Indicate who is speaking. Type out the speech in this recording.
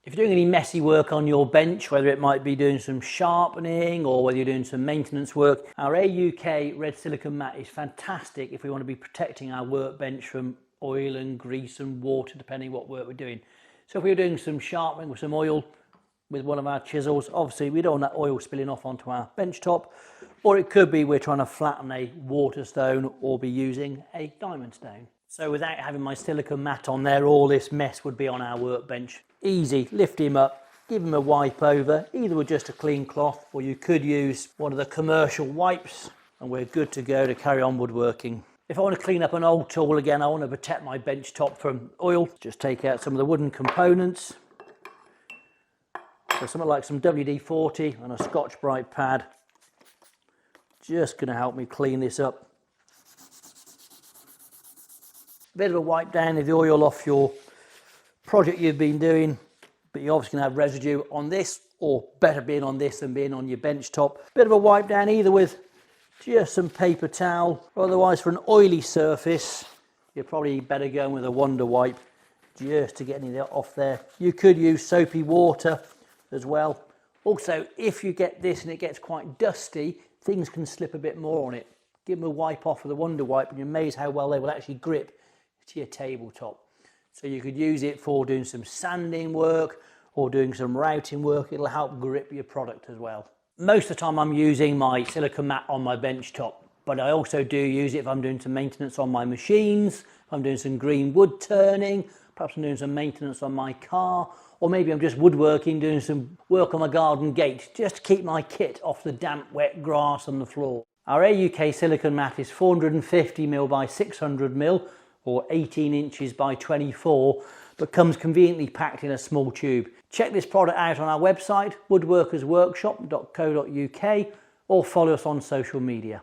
Speaker 1: If you're doing any messy work on your bench, whether it might be doing some sharpening or whether you're doing some maintenance work, our AUK red silicone mat is fantastic if we want to be protecting our workbench from oil and grease and water, depending what work we're doing. So if we're doing some sharpening with some oil with one of our chisels, obviously we don't want that oil spilling off onto our bench top, or it could be we're trying to flatten a water stone or be using a diamond stone. So without having my silicone mat on there, all this mess would be on our workbench. Easy, lift him up, give him a wipe over, either with just a clean cloth, or you could use one of the commercial wipes, and we're good to go to carry on woodworking. If I want to clean up an old tool again, I want to protect my bench top from oil, just take out some of the wooden components. So something like some WD-40 and a Scotch-Brite pad. Just going to help me clean this up. Bit of a wipe down of the oil off your project you've been doing, but you're obviously going to have residue on this, or better being on this than being on your bench top. Bit of a wipe down either with just some paper towel, or otherwise for an oily surface you're probably better going with a Wonder Wipe just to get any of that off there. You could use soapy water as well. Also, if you get this and it gets quite dusty, things can slip a bit more on it. Give them a wipe off with a Wonder Wipe and you're amazed how well they will actually grip to your tabletop. So you could use it for doing some sanding work or doing some routing work. It'll help grip your product as well. Most of the time I'm using my silicone mat on my bench top, but I also do use it if I'm doing some maintenance on my machines, if I'm doing some green wood turning, perhaps I'm doing some maintenance on my car, or maybe I'm just woodworking, doing some work on my garden gate, just to keep my kit off the damp, wet grass on the floor. Our AUK silicone mat is 450mm by 600mm, or 18 inches by 24, but comes conveniently packed in a small tube. Check this product out on our website, woodworkersworkshop.co.uk, or follow us on social media.